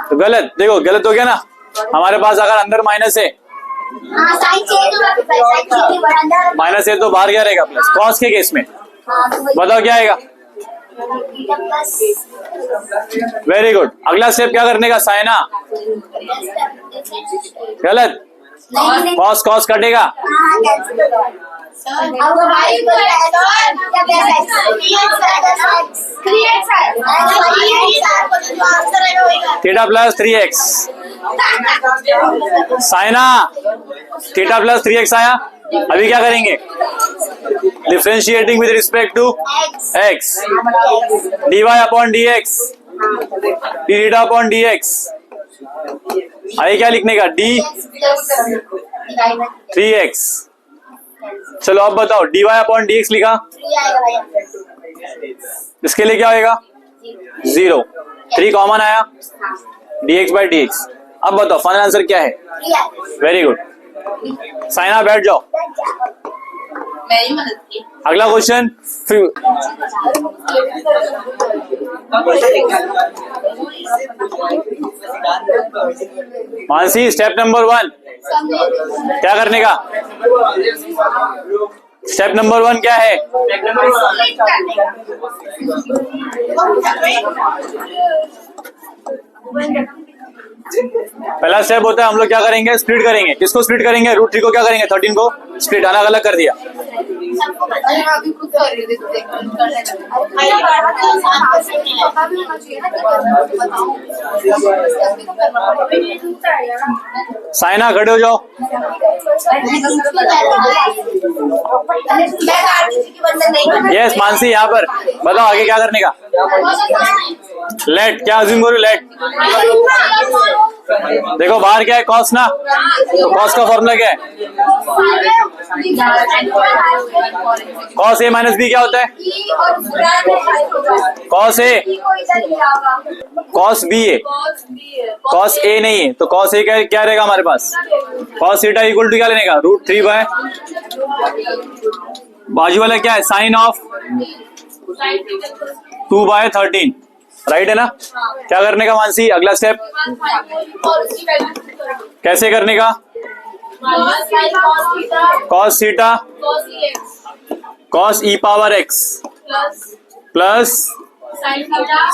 तो गलत, देखो गलत हो गया ना। हमारे पास अगर अंदर माइनस है, माइनस है तो बाहर क्या रहेगा? प्लस। कॉस के केस में बताओ क्या आएगा? Very good. अगला स्टेप क्या करने का साइना? गलत, कॉस कॉस कटेगा। Theta plus 3x। साइना थीटा प्लस 3x आया। अभी क्या करेंगे? Differentiating with respect to x, dy upon dx, theta upon dx। अभी क्या लिखने का? d 3x। चलो अब बताओ, dy अपॉन dx लिखा, इसके लिए क्या होएगा? 0। 3 कॉमन आया, dx बाई dx। अब बताओ फाइनल आंसर क्या है? Very good. साइना बैठ जाओ। मेरी मदद की। अगला क्वेश्चन मानसी, स्टेप नंबर 1 क्या करने का? स्टेप नंबर 1 क्या है? पहला स्टेप होता है हम लोग क्या करेंगे? स्प्लिट करेंगे। किसको स्प्लिट करेंगे? रूट 3 को क्या करेंगे? 13 को स्प्लिट, अलग अलग कर दिया। साइना खड़े हो जाओ। यस मानसी, यहाँ पर बताओ आगे क्या करने का? लेट, क्या अज्यूम करो? लेट। देखो बाहर क्या है? कॉस ना, तो कॉस का फॉर्मूला क्या है? कॉस ए माइनस बी क्या होता है? कॉस ए कॉस बी है, कॉस ए नहीं है, तो कॉस ए क्या रहेगा हमारे पास? कॉस थीटा इक्वल टू क्या लेने का? रूट 3 बाय बाजू वाला क्या है? Sign of 2 bye 13। राइट है ना? क्या करने का मानसी? अगला स्टेप कैसे करने का? Cos theta cos e power x plus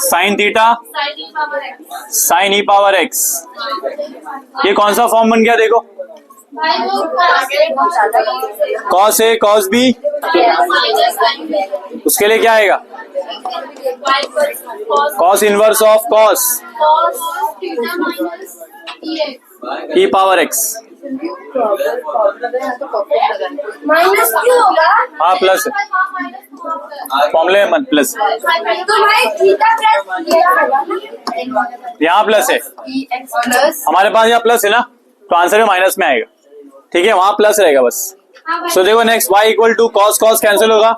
sine theta sine e power x. ये कौन सा फॉर्म बन गया? देखो कॉस ए कॉस बी, उसके लिए क्या आएगा? Cos inverse of cos e power x. Minus क्यों होगा? हाँ प्लस फॉर्मूले में प्लस, तो भाई थीटा प्लस यहाँ प्लस है हमारे पास, यहाँ प्लस है ना, तो आंसर में माइनस में आएगा। ठीक है, वहां प्लस रहेगा बस। सो देखो next, y equal to cos cos cancel होगा,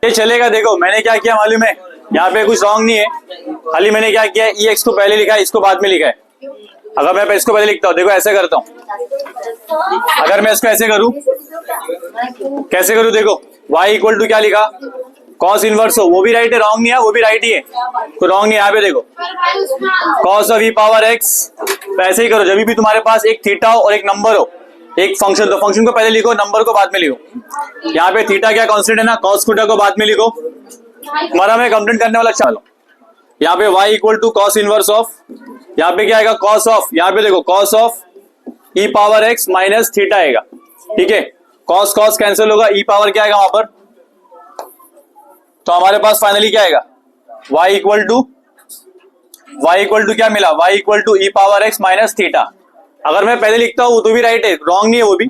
ये चलेगा। देखो मैंने क्या किया मालूम है? यहाँ पे कुछ रॉन्ग नहीं है, खाली मैंने क्या किया? ई एक्स को पहले लिखा है, इसको बाद में लिखा है। अगर मैं इसको पहले लिखता हूँ, देखो ऐसे करता हूँ। अगर मैं इसको ऐसे करूँ, कैसे करूँ? देखो y इक्वल टू क्या लिखा? कॉस इनवर्स हो, वो भी राइट है, रॉन्ग नहीं है, वो भी राइट ही है, तो रॉन्ग नहीं है। यहाँ पे देखो cos of e power x, तो ऐसे ही करो। जब भी तुम्हारे पास एक थीटा हो और एक नंबर हो, एक फंक्शन, तो फंक्शन को पहले लिखो, नंबर को बाद में लिखो। यहाँ पे थीटा क्या कांस्टेंट है ना, कॉस थीटा को बाद में लिखो। तुम्हारा मैं कंप्लेंट करने वाला चालू। यहाँ पे y equal to cos inverse of, यहाँ पे क्या आएगा? कॉस ऑफ, यहाँ पे देखो cos of e power x minus theta आएगा। ठीक है, कॉस कॉस कैंसिल होगा, ई पावर क्या आएगा वहां पर? तो हमारे पास फाइनली क्या आएगा? y इक्वल टू क्या मिला, y equal to e power x minus theta. अगर मैं पहले लिखता हूं तो भी राइट है, रॉन्ग नहीं है वो भी।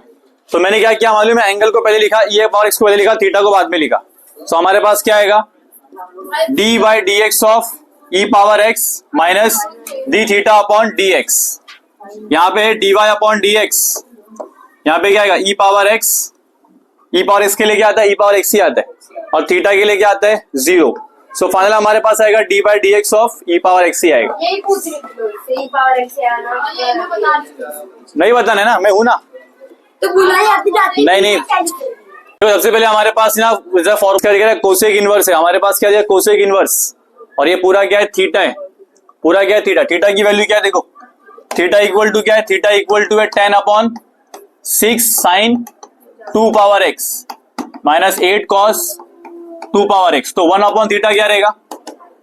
तो मैंने क्या किया मालूम है, एंगल को पहले लिखा, ई पावर एक्स को पहले लिखा, थीटा को बाद में लिखा। तो हमारे पास क्या आएगा, d by d x of e power x minus d theta upon d x. यहाँ पे d y upon d x, यहाँ पे क्या आएगा ई पावर एक्स के लिए क्या आता है, ई पावर एक्स ही आता है, और थीटा के लिए क्या आता है 0। सो फाइनल हमारे पास आएगा d by d x of e power x ही आएगा। यही पूछ रही थी, ई पावर एक्स आना नहीं बताना है ना, मैं हूं ना। तो बुलाई आती जाती नहीं। तो सबसे पहले हमारे पास ना फॉर्म क्या दिया है, कोसेक इनवर्स है। हमारे पास क्या दिया, कोसेक इनवर्स, और ये पूरा क्या है, थीटा है। पूरा क्या है, थीटा। थीटा की वैल्यू क्या है देखो, थीटा इक्वल टू क्या है, थीटा इक्वल टू है 10/6 sine 2 power x minus 8 cos 2 power x. तो 1 थीटा क्या रहेगा,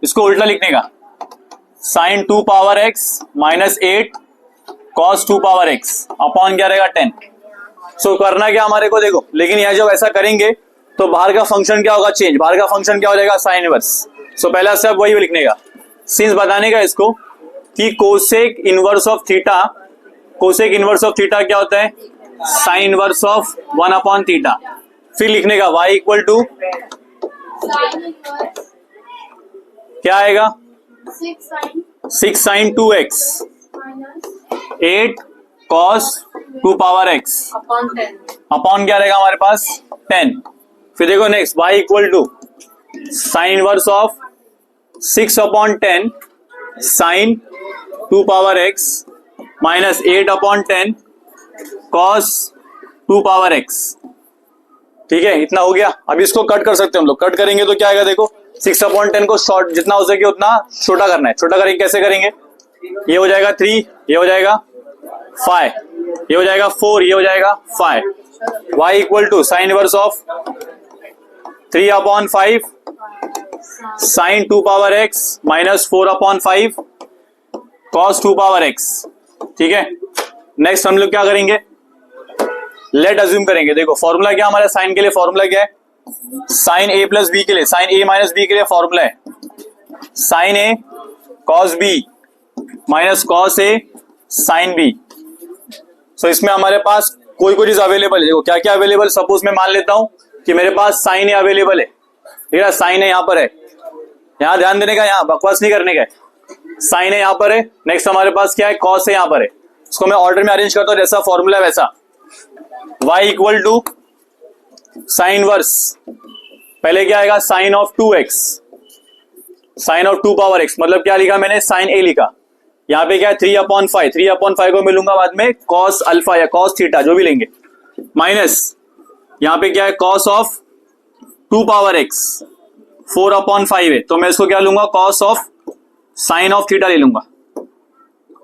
इसको उल्टा लिखने का, sine 2 power x minus 8 cos 2 power x upon क्या रहेगा 10। सो करना क्या हमारे को देखो, लेकिन यह जब ऐसा करेंगे तो बाहर का फंक्शन क्या होगा, चेंज। बाहर का फंक्शन क्या हो जाएगा, साइन इनवर्स। सो पहला स्टेप वही लिखने का, सिंस बताने का इसको कि cosec inverse of theta, cosec inverse of theta क्या होता है, साइन इनवर्स ऑफ 1 थीटा। फिर लिखने का y इक्वल टू क्या आएगा, 6 sine 2x 8 cos 2 power x upon क्या रहेगा हमारे पास 10। फिर देखो next y equal to sine inverse of 6/10 sine 2 power x minus 8/10 cos 2 power x। ठीक है, इतना हो गया। अब इसको कट कर सकते हैं हम लोग, कट करेंगे तो क्या आएगा देखो, 6/10 को शॉर्ट जितना हो सके उतना छोटा करना है। छोटा करेंगे कैसे करेंगे, ये हो जाएगा 3, ये हो जाएगा 5, ये हो जाएगा 4, ये हो जाएगा 5। y equal to sine inverse of 3/5 sine 2 power x minus 4/5 cos 2 power x। ठीक है, नेक्स्ट हम लोग क्या करेंगे, लेट अज्यूम करेंगे। देखो फॉर्मूला क्या हमारे साइन के लिए, फॉर्मूला क्या है, साइन a प्लस बी के लिए, साइन a माइनस बी के लिए फॉर्मूला है sine a cos b minus cos a sine b। So इसमें हमारे पास कोई कोई चीज अवेलेबल है। देखो क्या क्या अवेलेबल, सपोज मैं मान लेता हूं कि मेरे पास साइन a अवेलेबल है, ठीक है, साइन a यहाँ पर है, यहाँ ध्यान देने का, यहाँ बकवास नहीं करने का, साइन a यहाँ पर है। नेक्स्ट हमारे पास क्या है, कॉस a यहाँ पर है। इसको मैं ऑर्डर में अरेंज करता हूँ, जैसा फॉर्मूला है वैसा। y equal to sine inverse, पहले क्या आएगा, sine of 2x, sine of 2 power x, मतलब क्या लिखा मैंने, साइन a लिखा। यहाँ पे क्या है 3/5, 3/5 को मिलूंगा बाद में कॉस अल्फा या कॉस थीटा जो भी लेंगे, माइनस यहाँ पे क्या है कॉस ऑफ 2 पावर x 4/5 है, तो मैं इसको क्या लूंगा, cos of sine of theta ले लूंगा।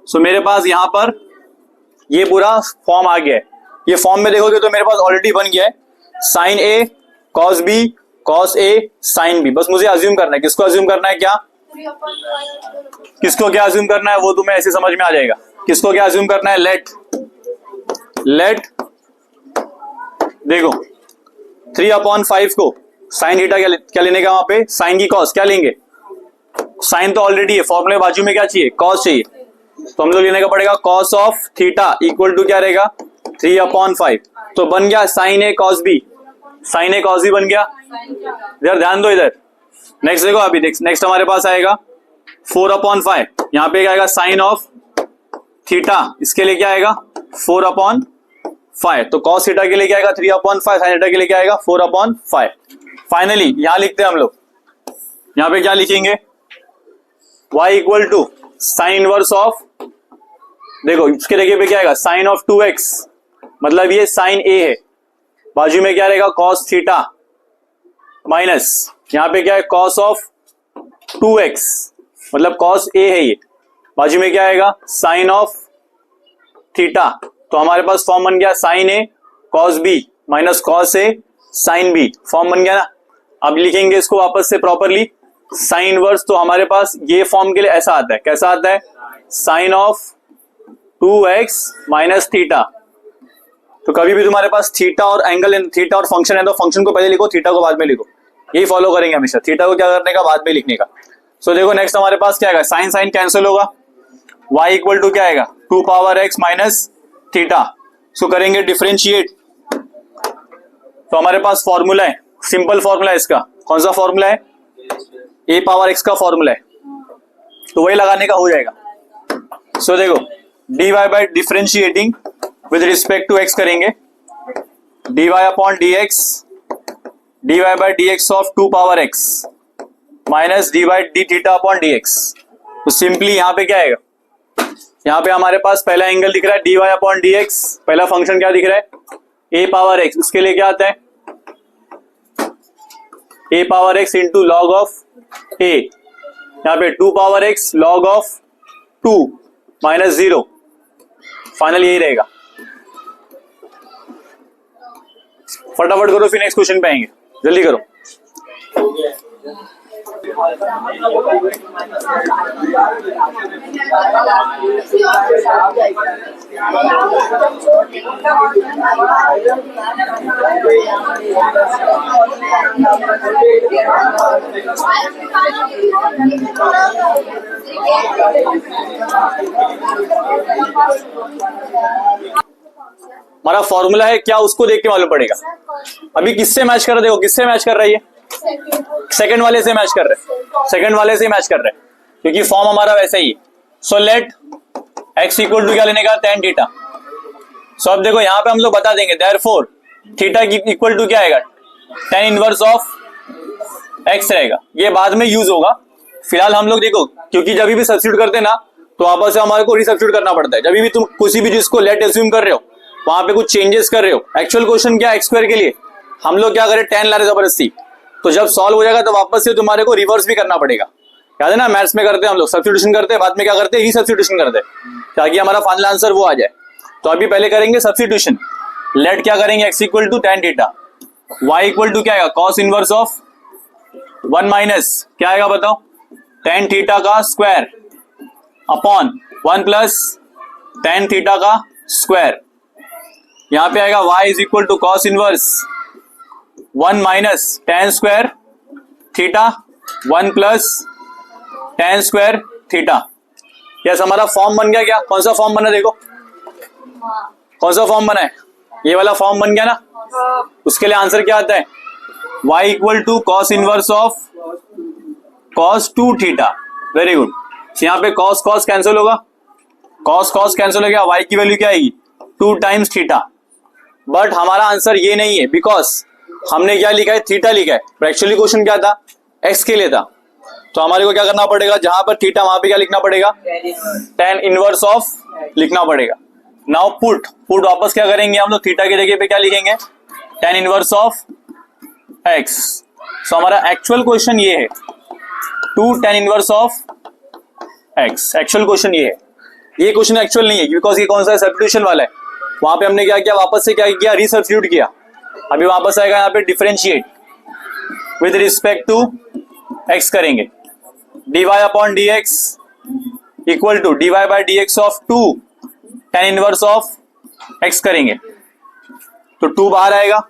सो मेरे पास यहाँ पर ये पूरा फॉर्म आ गया है। ये फॉर्म में देखोगे तो मेरे पास ऑलरेडी बन गया है, sine a cos b cos a sine b। बस मुझे अज्यूम करना है, किसको अज्यूम करना है, क्या किसको क्या अज्यूम करना है वो तुम्हें ऐसे समझ में आ जाएगा। किसको क्या अज्यूम करना है, लेट देखो 3/5 को साइन थीटा क्या लेने का, वहां पे साइन की कॉस क्या लेंगे, साइन तो ऑलरेडी है, फॉर्मूले बाजू में क्या चाहिए, कॉस चाहिए, तो हम लोग लेने का पड़ेगा cos of theta equal to क्या रहेगा 3/5। तो बन गया sine a cos b, sine a cos b बन गया। इधर ध्यान दो, इधर नेक्स्ट देखो, अभी नेक्स्ट हमारे पास आएगा 4/5, यहाँ पे क्या आएगा साइन ऑफ थीटा, इसके लिए क्या आएगा 4/5, तो कॉस थीटा के लिए क्या आएगा 3/5, साइन थीटा के लिए क्या आएगा 4/5। फाइनली यहाँ लिखते हैं हम लोग, यहाँ पे क्या लिखेंगे, y equal to sine inverse of, देखो इसके जगह पे क्या आएगा साइन ऑफ 2x, मतलब ये साइन a है, बाजू में क्या रहेगा कॉस थीटा, माइनस यहाँ पे क्या है कॉस ऑफ 2x, मतलब कॉस a है ये, बाजू में क्या आएगा साइन ऑफ थीटा। तो हमारे पास फॉर्म बन गया sine a cos b minus cos a sine b, form बन गया ना। अब लिखेंगे इसको वापस से प्रॉपरली, साइन इनवर्स, तो हमारे पास ये फॉर्म के लिए ऐसा आता है, कैसा आता है, sign of 2x minus theta. तो कभी भी तुम्हारे पास थीटा और एंगल, थीटा और फंक्शन है तो फंक्शन को पहले लिखो, थीटा को बाद में लिखो, यही फॉलो करेंगे हमेशा, थीटा को क्या करने का बाद में लिखने का। सो देखो नेक्स्ट हमारे पास क्या आएगा, साइन साइन कैंसिल होगा, y इक्वल टू क्या आएगा 2 पावर x माइनस थीटा। सो करेंगे डिफरेंशिएट, तो हमारे पास फॉर्मूला है, सिंपल फॉर्मूला है इसका। कौन सा फॉर्मूला है, a पावर x का फॉर्मूला है, तो वही लगाने का हो जाएगा। सो देखो dy by differentiating with respect to x करेंगे, dy upon dx, dy by dx of 2 power x minus dy d theta upon dx। तो सिंपली यहाँ पे क्या आएगा, यहाँ पे हमारे पास पहला एंगल दिख रहा है dy अपॉन dx, पहला फंक्शन क्या दिख रहा है a पावर x, इसके लिए क्या आता है a power x into log of a, यहाँ पे 2 power x log of 2 minus 0, final यही रहेगा। फटाफट करो फिर नेक्स्ट क्वेश्चन पे आएंगे, जल्दी करो। हमारा फॉर्मूला है क्या, उसको देख के मालूम पड़ेगा। अभी किससे मैच कर रहे, देखो किससे मैच कर रही है, सेकंड वाले से मैच कर रहे, सेकंड वाले से मैच कर रहे, क्योंकि फॉर्म हमारा वैसा ही। So let x equal to क्या लेने का, tan थीटा। सो अब देखो यहाँ पे हम लोग बता देंगे, देयरफॉर थीटा इक्वल टू क्या आएगा, tan इनवर्स ऑफ x रहेगा। ये बाद में यूज होगा, फिलहाल हम लोग देखो, क्योंकि जब भी सब्स्टिट्यूट करते हैं ना तो वापस से हमारे को रिसब्स्टिट्यूट करना पड़ता है। जब भी तुम किसी भी चीज को लेट एज्यूम कर रहे हो, वहां पे कुछ चेंजेस कर रहे हो, एक्चुअल क्वेश्चन क्या x स्क्वायर के लिए हम लोग क्या करें, tan ला रहे जबरदस्ती, तो जब सॉल्व हो जाएगा तो वापस से तुम्हारे को रिवर्स भी करना पड़ेगा। याद है ना, मैथ्स में करते हैं हम लोग, सब्स्टिट्यूशन करते हैं, बाद में क्या करते हैं, रीसब्स्टिट्यूशन करते हैं, ताकि हमारा फाइनल आंसर वो आ जाए। तो अभी पहले करेंगे सब्स्टिट्यूशन, लेट क्या करेंगे x equal to tan theta, y equal to क्या आएगा कॉस इनवर्स ऑफ 1 माइनस क्या आएगा बताओ, tan थीटा का square upon 1 plus tan theta का स्क्वायर। यहाँ पे आएगा y is equal to cos inverse 1 minus tan square theta 1 plus tan square theta. Yes, हमारा फॉर्म बन गया। क्या, कौन सा फॉर्म बना, देखो कौन सा फॉर्म बना है, ये वाला फॉर्म बन गया ना। उसके लिए आंसर क्या आता है, y equal to cos inverse of cos 2 theta. Very good. यहाँ पे कॉस कॉस कैंसिल होगा, कॉस कॉस कैंसिल हो गया, y की वैल्यू क्या आएगी 2 टाइम्स थीटा। बट हमारा आंसर ये नहीं है, बिकॉज हमने क्या लिखा है, थीटा लिखा है, पर एक्चुअली क्वेश्चन क्या था, x के लिए था। तो हमारे को क्या करना पड़ेगा, जहां पर थीटा वहां पे क्या लिखना पड़ेगा, tan इनवर्स ऑफ लिखना पड़ेगा। नाउ पुट वापस क्या करेंगे हम लोग, थीटा की जगह पे क्या लिखेंगे, tan इनवर्स ऑफ x। सो हमारा एक्चुअल क्वेश्चन ये है 2 tan inverse of x। Actual question ये है, ये क्वेश्चन एक्चुअल नहीं है, बिकॉज ये कौन सा सब्स्टिट्यूशन वाला है। वहां पे हमने क्या किया, वापस से क्या किया, रीसब्स्टिट्यूट किया। अभी वापस आएगा यहाँ पे differentiate with respect to x करेंगे, dy upon dx equal to dy by dx of 2 tan inverse of x करेंगे, तो 2 बाहर आएगा।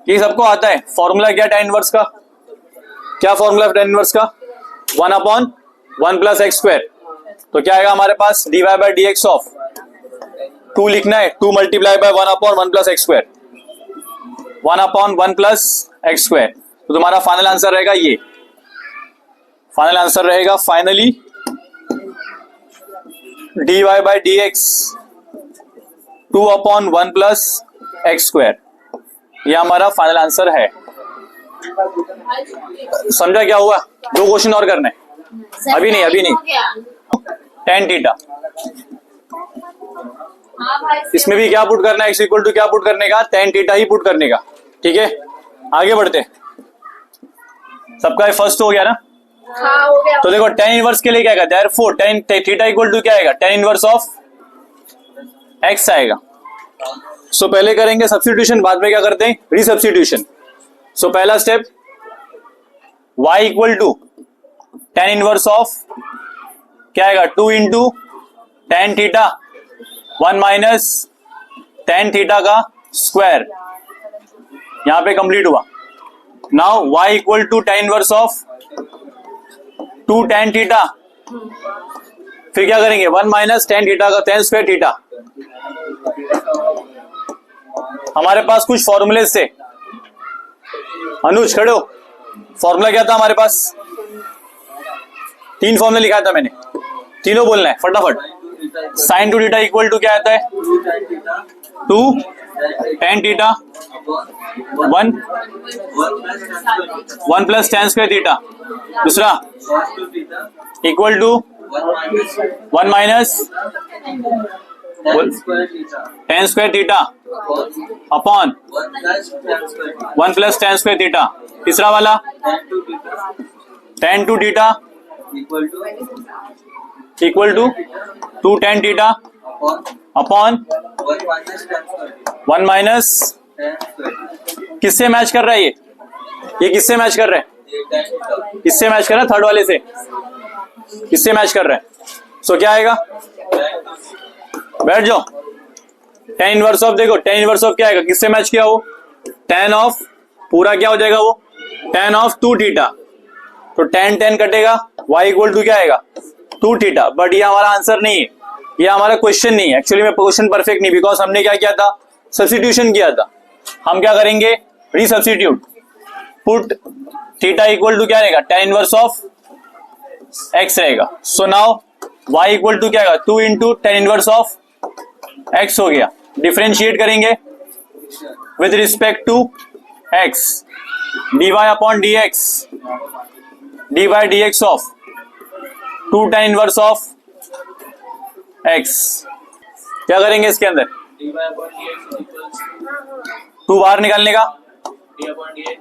ये सबको आता है फॉर्मूला क्या, tan इनवर्स का क्या फॉर्मूला, tan इनवर्स का 1 अपॉन 1 प्लस एक्स स्क्वायर। तो क्या आएगा हमारे पास, dy बाय dx ऑफ 2 लिखना है, 2 multiply by 1 upon 1 plus x square, 1 upon 1 plus x square. तो तुम्हारा फाइनल आंसर रहेगा ये, फाइनल आंसर रहेगा finally dy by dx 2 upon 1 plus x square. ये हमारा फाइनल आंसर है। समझा क्या हुआ, 2 क्वेश्चन और करने, अभी नहीं tan थीटा। इसमें भी क्या पुट करना है, x इक्वल टू क्या पुट करने का, tan थीटा ही पुट करने का। ठीक है, आगे बढ़ते। सबका फर्स्ट हो गया ना, हो गया। तो देखो tan इनवर्स के लिए क्या आएगा, therefore tan theta equal to क्या आएगा, tan इनवर्स ऑफ x आएगा। सो पहले करेंगे सब्स्टिट्यूशन, बाद में क्या करते हैं, रीसब्स्टिट्यूशन। सो पहला step, y equal to tan inverse of क्या आएगा, 2 into tan theta 1 minus tan theta का स्क्वायर यहां पे कंप्लीट हुआ। Now y equal to tan inverse of 2 tan theta. फिर क्या करेंगे 1 माइनस tan थीटा का tan स्क्वायर थीटा। हमारे पास कुछ फॉर्मूले थे, अनुज खड़े हो। फॉर्मूला क्या था हमारे पास? 3 फॉर्मूला लिखा था मैंने, तीनों बोलना है फटाफट। Sine two theta equal to क्या आता है 2 tan theta 1 plus tan square theta. दूसरा equal to 1 minus tan square theta upon 1 plus tan square theta. तीसरा वाला tan two theta equal to 2 tan theta upon 1 minus, किससे match कर रहा है ये किससे मैच कर रहा है? किससे मैच कर रहा है? थर्ड वाले से। किससे मैच कर रहा है? सो क्या आएगा? बैठ जाओ। tan इनवर्स ऑफ, देखो tan इनवर्स ऑफ क्या आएगा? किससे मैच किया वो? tan ऑफ पूरा क्या हो जाएगा वो? tan of 2 theta. तो tan कटेगा, y इक्वल टू क्या आएगा 2 थीटा। बट ये हमारा आंसर नहीं है, ये हमारा क्वेश्चन नहीं है। एक्चुअली में क्वेश्चन परफेक्ट नहीं, बिकॉज हमने क्या किया था? सब्स्टिट्यूशन किया था। हम क्या करेंगे? Resubstitute. Put theta equal to क्या रहेगा? tan इनवर्स ऑफ x रहेगा। So now y equal to क्या आएगा 2 into tan inverse of x हो गया। डिफरेंशिएट करेंगे with respect to x, dy upon dx, dy dx of 2 tan inverse of x। क्या करेंगे इसके अंदर? dy upon dx equals 2 बाहर निकालने का, d upon dx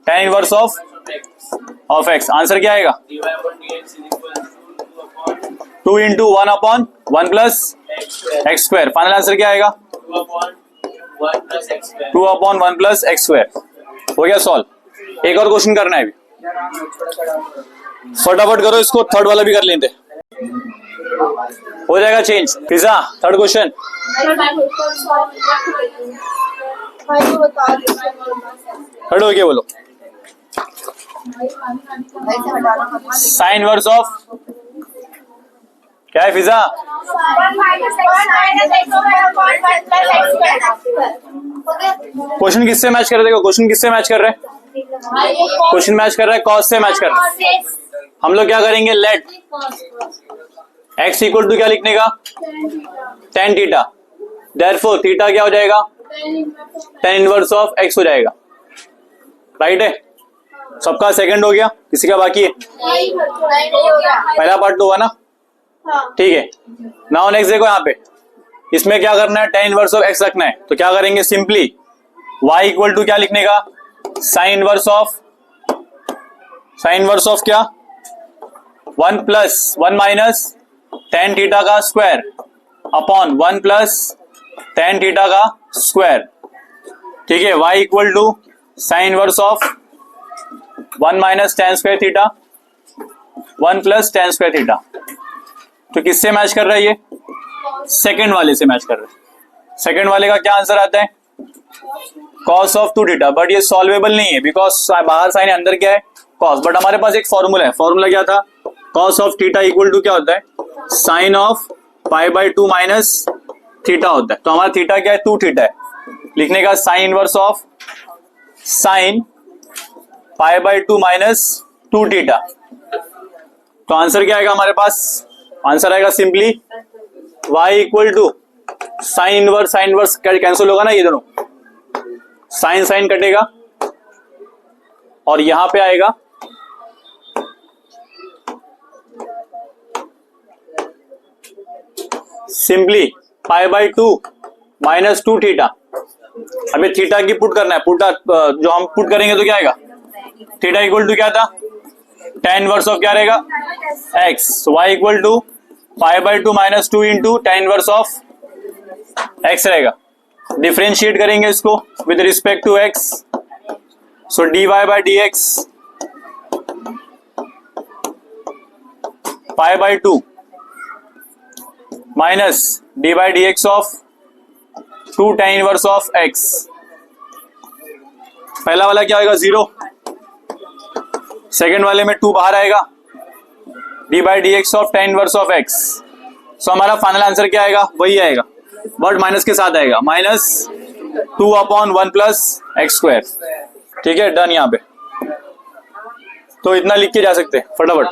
tan inverse of x। x। Answer क्या आएगा? dy upon dx is equal to 2 upon 2 into 1 upon 1 plus x square। X square. Final answer क्या आएगा? 2 upon 1 plus x square। 2 upon 1 plus x square. हो गया solve. एक और question करना है अभी, फटाफट करो इसको, थर्ड वाला भी कर लेते, हो जाएगा चेंज। Pizza third question. खड़े हो के बोलो। साइन इनवर्स ऑफ क्या है फिजा? क्वेश्चन किससे मैच कर रहे? देखो क्वेश्चन किससे मैच कर रहे हैं? क्वेश्चन मैच कर रहा है कॉस से मैच कर रहा है। हम लोग क्या करेंगे? लेट x इक्वल टू क्या लिखने का? tan theta. देयरफॉर थीटा क्या हो जाएगा? tan इनवर्स ऑफ x हो जाएगा। राइट है? सबका सेकंड हो गया, किसी का बाकी है? पहला पार्ट तो हुआ ना, ठीक है। नाउ नेक्स्ट देखो यहाँ पे, इसमें क्या करना है? tan इनवर्स ऑफ x रखना है। तो क्या करेंगे? सिंपली y इक्वल टू क्या लिखने का? साइन इनवर्स ऑफ क्या? 1 प्लस 1 माइनस tan थीटा का square upon 1 plus tan theta का स्क्वायर। ठीक है, y equal to sine inverse of 1 minus tan square theta 1 plus tan square theta. तो किससे मैच कर रहा है ये? सेकंड वाले से मैच कर रहा है। सेकंड वाले का क्या आंसर आता है? cos of 2 theta. बट ये सॉल्वेबल नहीं है, बिकॉज बाहर साइन अंदर क्या है? cos। बट हमारे पास एक फॉर्मूला है। फॉर्मूला क्या था? cos of theta equal to क्या होता है? साइन ऑफ π/2 माइनस थीटा होता है। तो हमारा थीटा क्या है? 2 थीटा है। लिखने का sine inverse of sine π/2 minus 2 theta. तो आंसर क्या आएगा हमारे पास? आंसर आएगा simply y equal to sine inverse cancel होगा ना, ये दोनों साइन साइन कटेगा और यहां पे आएगा सिंपली π/2 माइनस 2 थीटा। अभी थीटा की पुट करना है, पुट जो हम पुट करेंगे तो क्या आएगा? थीटा इक्वल टू क्या था? tan इनवर्स ऑफ क्या रहेगा? x। y equal to π/2 minus 2 into tan inverse of x रहेगा। डिफरेंशिएट करेंगे इसको with respect to x। So dy by dx π/2 minus dy by dx of 2 tan inverse of x पहला वाला क्या होगा 0, second वाले में 2 बाहर आएगा, d by d x of tan inverse of x। सो हमारा फाइनल आंसर क्या आएगा, वही आएगा बट माइनस के साथ आएगा, -2/1 प्लस एक्स स्क्वायर। ठीक है, डन। यहाँ पे तो इतना लिख के जा सकते हैं फटाफट।